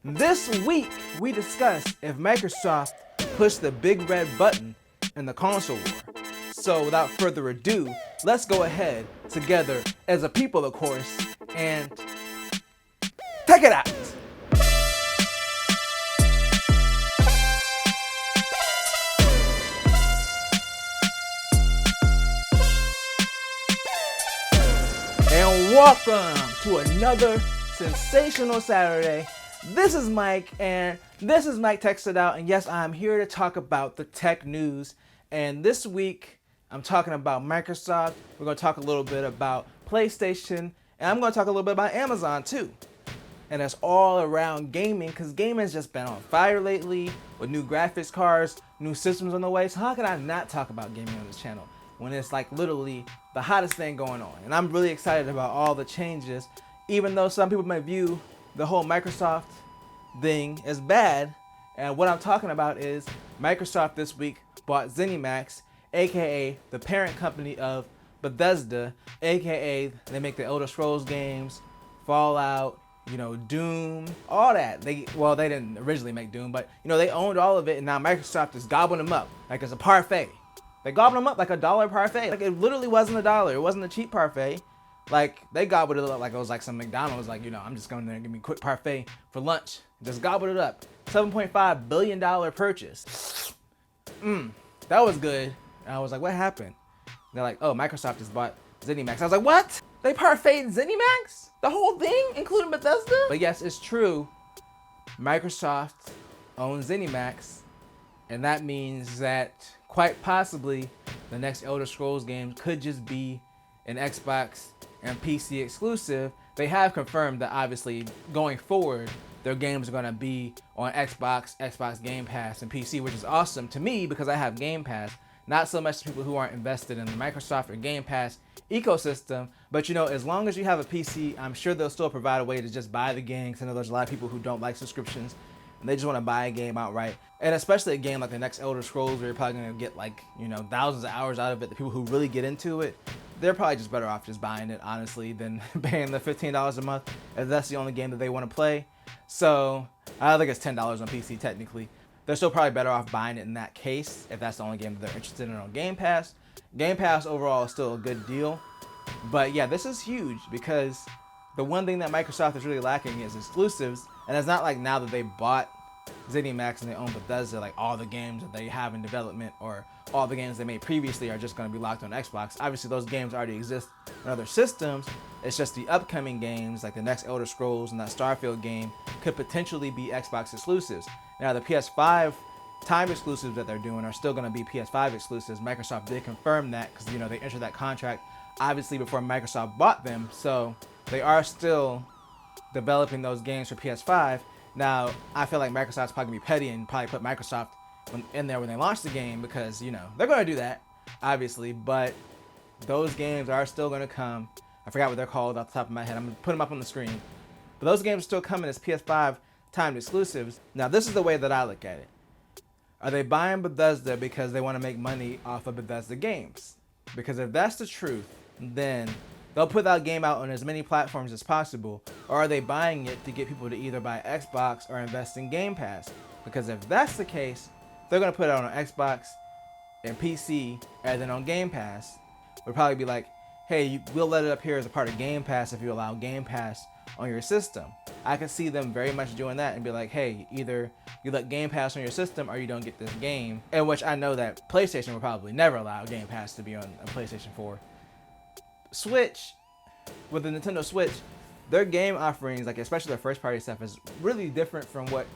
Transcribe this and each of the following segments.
This week, we discuss if Microsoft pushed the big red button in the console war. So without further ado, let's go ahead together as a people, of course, and take it out. And welcome to another sensational Saturday. This is Mike, and this is Mike Texted Out, and yes, I'm here to talk about the tech news. And this week, I'm talking about Microsoft. We're going to talk a little bit about PlayStation, and I'm going to talk a little bit about Amazon too. And that's all around gaming, because gaming has just been on fire lately with new graphics cards, new systems on the way. So how can I not talk about gaming on this channel when it's like literally the hottest thing going on? And I'm really excited about all the changes, even though some people may view the whole Microsoft thing as bad. And what I'm talking about is Microsoft this week bought ZeniMax, aka the parent company of Bethesda, aka they make the Elder Scrolls games, Fallout, Doom, all that. They didn't originally make Doom, but they owned all of it, and now Microsoft is gobbling them up like it's a parfait. They gobbled them up like $1 parfait. Like it literally wasn't $1. It wasn't a cheap parfait. Like they gobbled it up like it was like some McDonald's. Like I'm just going there and give me a quick parfait for lunch. Just gobbled it up. $7.5 billion purchase. That was good. And I was like, what happened? They're like, oh, Microsoft just bought ZeniMax. I was like, what? They parfaited ZeniMax? The whole thing, including Bethesda? But yes, it's true. Microsoft owns ZeniMax, and that means that quite possibly the next Elder Scrolls game could just be an Xbox and PC exclusive. They have confirmed that obviously going forward, their games are going to be on Xbox Game Pass, and PC, which is awesome to me because I have Game Pass. Not so much to people who aren't invested in the Microsoft or Game Pass ecosystem, but as long as you have a PC, I'm sure they'll still provide a way to just buy the games. I know there's a lot of people who don't like subscriptions and they just want to buy a game outright. And especially a game like the next Elder Scrolls, where you're probably going to get thousands of hours out of it. The people who really get into it, they're probably just better off just buying it, honestly, than paying the $15 a month if that's the only game that they want to play. So I think it's $10 on PC technically. They're still probably better off buying it in that case if that's the only game that they're interested in on Game Pass. Game Pass overall is still a good deal. But yeah, this is huge because the one thing that Microsoft is really lacking is exclusives. And it's not like now that they bought ZeniMax and they own Bethesda, like all the games that they have in development or all the games they made previously are just going to be locked on Xbox. Obviously, those games already exist on other systems. It's just the upcoming games, like the next Elder Scrolls and that Starfield game, could potentially be Xbox exclusives. Now, the PS5 time exclusives that they're doing are still going to be PS5 exclusives. Microsoft did confirm that because, they entered that contract, obviously, before Microsoft bought them. So they are still developing those games for PS5. Now, I feel like Microsoft's probably going to be petty and probably put Microsoft in there when they launch the game because, they're going to do that, obviously. But those games are still going to come. I forgot what they're called off the top of my head. I'm going to put them up on the screen. But those games are still coming as PS5 timed exclusives. Now, this is the way that I look at it. Are they buying Bethesda because they want to make money off of Bethesda games? Because if that's the truth, then they'll put that game out on as many platforms as possible. Or are they buying it to get people to either buy Xbox or invest in Game Pass? Because if that's the case, they're going to put it on Xbox and PC, and then on Game Pass, would probably be like, hey, we'll let it up here as a part of Game Pass if you allow Game Pass on your system. I could see them very much doing that and be like, hey, either you let Game Pass on your system or you don't get this game. In which I know that PlayStation will probably never allow Game Pass to be on a PlayStation 4. Switch, with the Nintendo Switch, their game offerings, like especially their first party stuff, is really different from what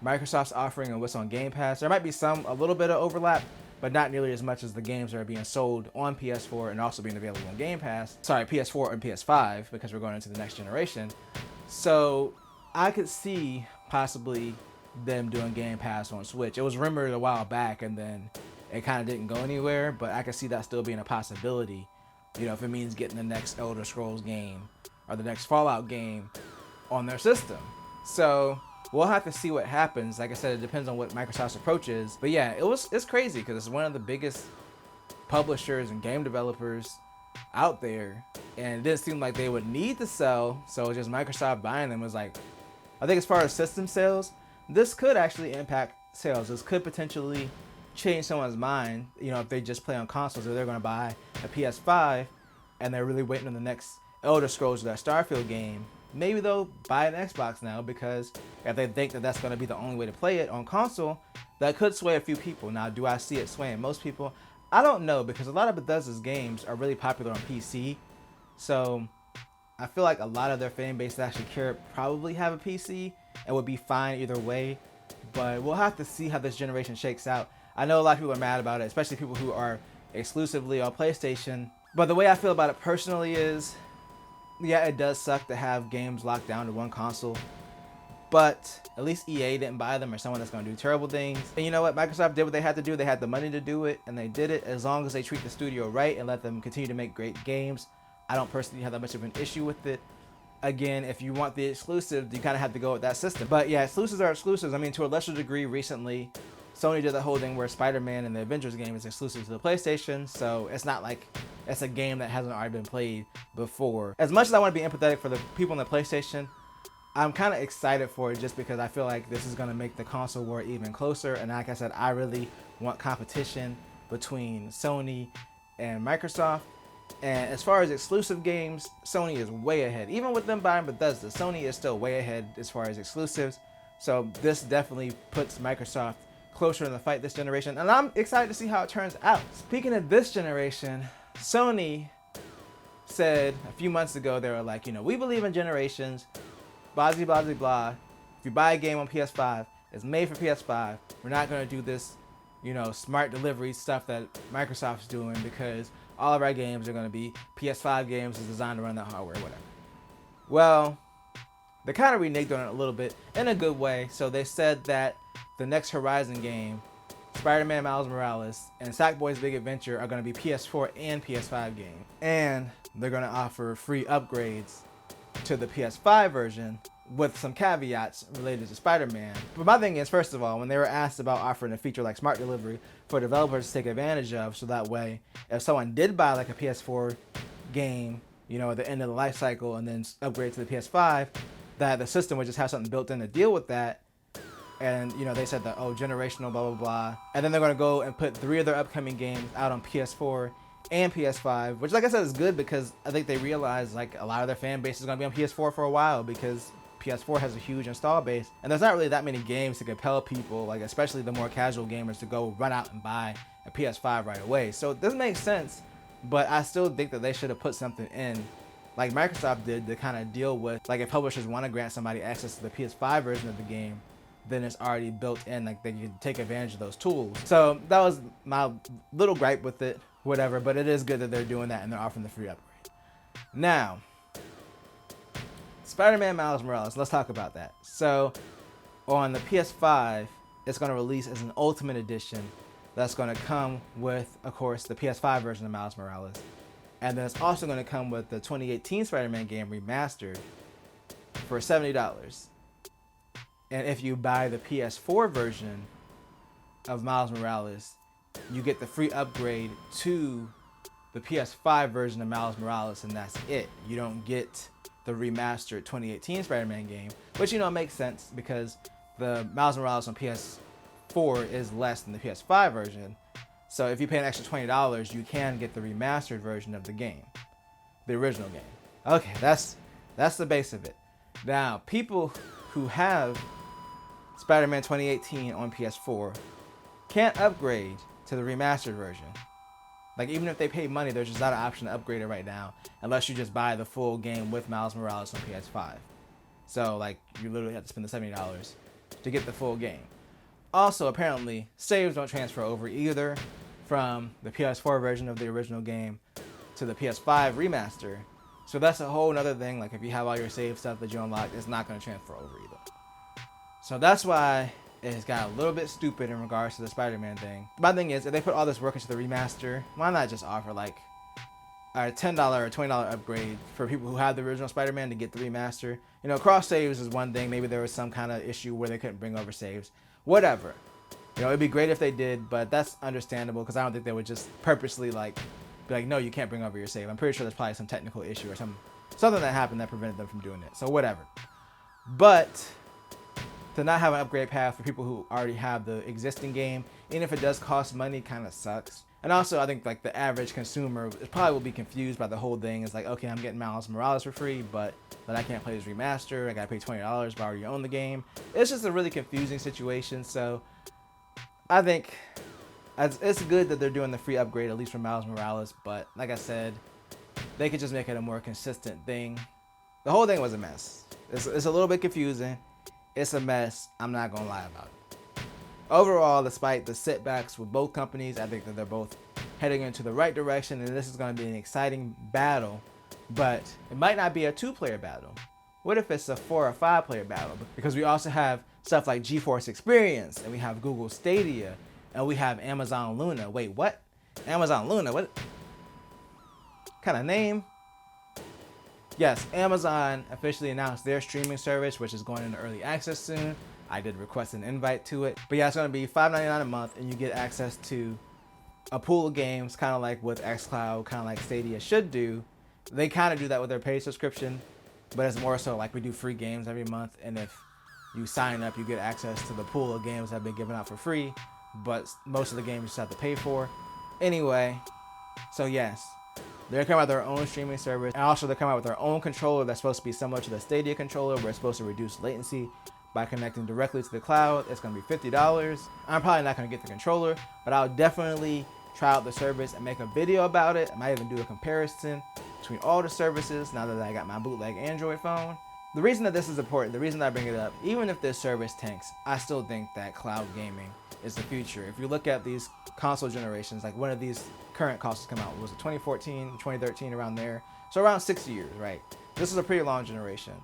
Microsoft's offering and what's on Game Pass. There might be a little bit of overlap, but not nearly as much as the games that are being sold on PS4 and also being available on Game Pass. Sorry, PS4 and PS5, because we're going into the next generation. So I could see possibly them doing Game Pass on Switch. It was rumored a while back, and then it kind of didn't go anywhere, but I could see that still being a possibility. If it means getting the next Elder Scrolls game or the next Fallout game on their system. So we'll have to see what happens. Like I said, it depends on what Microsoft's approach is. But yeah, it's crazy because it's one of the biggest publishers and game developers out there, and it didn't seem like they would need to sell. So just Microsoft buying them was like I think as far as system sales, this could actually impact sales. This could potentially change someone's mind, you know, if they just play on consoles, or they're going to buy a PS5 and they're really waiting on the next Elder Scrolls or that Starfield game. Maybe they'll buy an Xbox now, because if they think that that's going to be the only way to play it on console, that could sway a few people. Now, do I see it swaying most people? I don't know, because a lot of Bethesda's games are really popular on PC. So I feel like a lot of their fan base that actually care probably have a PC and would be fine either way. But we'll have to see how this generation shakes out. I know a lot of people are mad about it, especially people who are exclusively on PlayStation. But the way I feel about it personally is, yeah, it does suck to have games locked down to one console. But at least EA didn't buy them, or someone that's going to do terrible things. And you know what? Microsoft did what they had to do. They had the money to do it, and they did it. As long as they treat the studio right and let them continue to make great games, I don't personally have that much of an issue with it. Again, if you want the exclusive, you kind of have to go with that system. But yeah, exclusives are exclusives. I mean, to a lesser degree, recently, Sony did the whole thing where Spider-Man and the Avengers game is exclusive to the PlayStation. So it's not like it's a game that hasn't already been played before. As much as I want to be empathetic for the people on the PlayStation, I'm kind of excited for it, just because I feel like this is going to make the console war even closer. And like I said, I really want competition between Sony and Microsoft. And as far as exclusive games, Sony is way ahead. Even with them buying Bethesda, Sony is still way ahead as far as exclusives. So this definitely puts Microsoft closer in the fight this generation. And I'm excited to see how it turns out. Speaking of this generation, Sony said a few months ago, they were like, you know, we believe in generations. Blah, blah, blah, blah. If you buy a game on PS5, it's made for PS5. We're not going to do this, you know, smart delivery stuff that Microsoft's doing, because all of our games are going to be PS5 games designed to run that hardware, whatever. Well, they kind of reneged on it a little bit in a good way. So they said that the next Horizon game, Spider-Man Miles Morales, and Sackboy's Big Adventure are going to be PS4 and PS5 games. And they're going to offer free upgrades to the PS5 version with some caveats related to Spider-Man. But my thing is, first of all, when they were asked about offering a feature like smart delivery for developers to take advantage of, so that way if someone did buy like a PS4 game, you know, at the end of the life cycle and then upgrade to the PS5, that the system would just have something built in to deal with that. And, you know, they said that, oh, generational, blah, blah, blah. And then they're going to go and put 3 of their upcoming games out on PS4 and PS5, which, like I said, is good, because I think they realize like a lot of their fan base is going to be on PS4 for a while, because PS4 has a huge install base, and there's not really that many games to compel people, like especially the more casual gamers, to go run out and buy a PS5 right away. So this makes sense, but I still think that they should have put something in, like Microsoft did, to kind of deal with, like, if publishers want to grant somebody access to the PS5 version of the game, then it's already built in, like they can take advantage of those tools. So that was my little gripe with it, whatever, but it is good that they're doing that and they're offering the free upgrade. Now, Spider-Man Miles Morales, let's talk about that. So on the PS5, it's going to release as an Ultimate Edition that's going to come with, of course, the PS5 version of Miles Morales. And then it's also going to come with the 2018 Spider-Man game remastered for $70. And if you buy the PS4 version of Miles Morales, you get the free upgrade to the PS5 version of Miles Morales, and that's it. You don't get the remastered 2018 Spider-Man game, which, you know, makes sense, because the Miles Morales on PS4 is less than the PS5 version. So if you pay an extra $20, you can get the remastered version of the game, the original game. Okay, that's the base of it. Now, people who have Spider-Man 2018 on PS4 can't upgrade to the remastered version. Like, even if they pay money, there's just not an option to upgrade it right now, unless you just buy the full game with Miles Morales on PS5. So, like, you literally have to spend the $70 to get the full game. Also, apparently, saves don't transfer over either from the PS4 version of the original game to the PS5 remaster. So that's a whole nother thing. Like, if you have all your save stuff that you unlocked, it's not going to transfer over either. So that's why it's got a little bit stupid in regards to the Spider-Man thing. My thing is, if they put all this work into the remaster, why not just offer like a $10 or $20 upgrade for people who have the original Spider-Man to get the remaster? You know, cross saves is one thing. Maybe there was some kind of issue where they couldn't bring over saves. Whatever. You know, it'd be great if they did, but that's understandable, because I don't think they would just purposely like be like, no, you can't bring over your save. I'm pretty sure there's probably some technical issue or something that happened that prevented them from doing it. So whatever. But to not have an upgrade path for people who already have the existing game, even if it does cost money, kind of sucks. And also, I think like the average consumer probably will be confused by the whole thing. It's like, okay, I'm getting Miles Morales for free, but I can't play this remaster. I gotta pay $20, but I already own the game. It's just a really confusing situation. So I think it's good that they're doing the free upgrade, at least for Miles Morales. But like I said, they could just make it a more consistent thing. The whole thing was a mess. It's a little bit confusing. It's a mess. I'm not gonna lie about it. Overall, despite the setbacks with both companies, I think that they're both heading into the right direction, and this is going to be an exciting battle, but it might not be a 2-player battle. What if it's a 4 or 5-player battle? Because we also have stuff like GeForce Experience, and we have Google Stadia, and we have Amazon Luna. Wait, what? Amazon Luna? What kind of name? Yes, Amazon officially announced their streaming service, which is going into early access soon. I did request an invite to it. But yeah, it's going to be $5.99 a month, and you get access to a pool of games, kind of like with xCloud, kind of like Stadia should do. They kind of do that with their paid subscription, but it's more so like we do free games every month, and if you sign up, you get access to the pool of games that have been given out for free, but most of the games you just have to pay for. Anyway, so yes, they're coming out with their own streaming service, and also they're coming out with their own controller that's supposed to be similar to the Stadia controller, where it's supposed to reduce latency by connecting directly to the cloud. It's going to be $50. I'm probably not going to get the controller, but I'll definitely try out the service and make a video about it. I might even do a comparison between all the services now that I got my bootleg Android phone. The reason that this is important, the reason that I bring it up, even if this service tanks, I still think that cloud gaming is the future. If you look at these console generations, like one of these current consoles come out, was it 2014, 2013, around there? So around 6 years, right? This is a pretty long generation.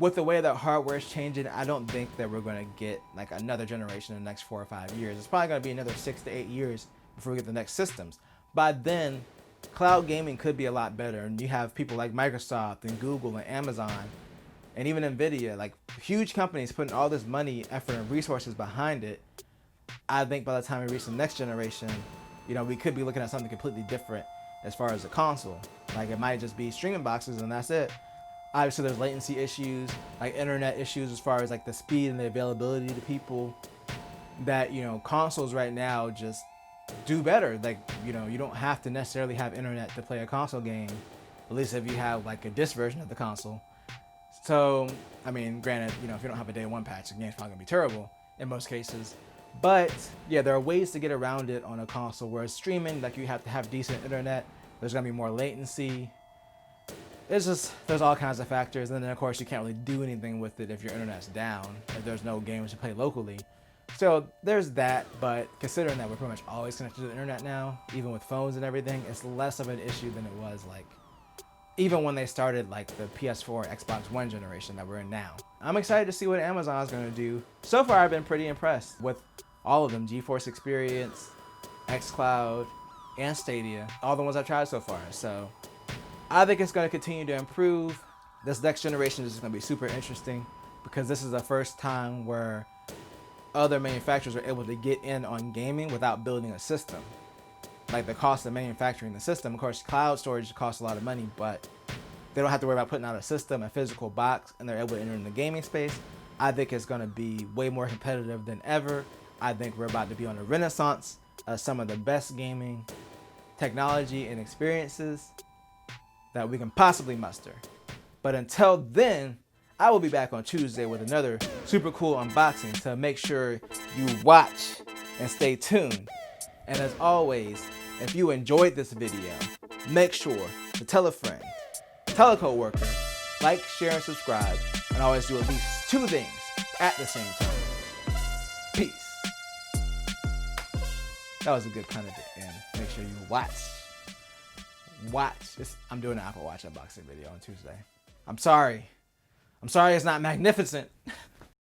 With the way that hardware is changing, I don't think that we're going to get like another generation in the next 4 or 5 years. It's probably going to be another 6 to 8 years before we get the next systems. By then, cloud gaming could be a lot better. And you have people like Microsoft and Google and Amazon and even Nvidia, like huge companies putting all this money, effort, and resources behind it. I think by the time we reach the next generation, we could be looking at something completely different as far as the console. Like it might just be streaming boxes and that's it. Obviously, there's latency issues, like internet issues as far as like the speed and the availability to people that, consoles right now just do better. Like, you don't have to necessarily have internet to play a console game, at least if you have like a disc version of the console. So, I mean, granted, if you don't have a day one patch, the game's probably gonna be terrible in most cases. But yeah, there are ways to get around it on a console, whereas streaming, like you have to have decent internet, there's gonna be more latency. There's all kinds of factors, and then of course you can't really do anything with it if your internet's down, if there's no games to play locally. So there's that, but considering that we're pretty much always connected to the internet now, even with phones and everything, it's less of an issue than it was like even when they started like the PS4 and Xbox One generation that we're in now. I'm excited to see what Amazon's gonna do. So far I've been pretty impressed with all of them, GeForce Experience, xCloud, and Stadia, all the ones I've tried so far. So I think it's going to continue to improve. This next generation is going to be super interesting because this is the first time where other manufacturers are able to get in on gaming without building a system. Like the cost of manufacturing the system, of course, cloud storage costs a lot of money, but they don't have to worry about putting out a system, a physical box, and they're able to enter in the gaming space. I think it's going to be way more competitive than ever. I think we're about to be on a renaissance of some of the best gaming technology and experiences that we can possibly muster. But until then, I will be back on Tuesday with another super cool unboxing, so make sure you watch and stay tuned. And as always, if you enjoyed this video, make sure to tell a friend, tell a coworker, like, share, and subscribe, and always do at least 2 things at the same time. Peace. That was a good pun at the end. Make sure you watch. I'm doing an Apple Watch unboxing video on Tuesday. I'm sorry it's not magnificent.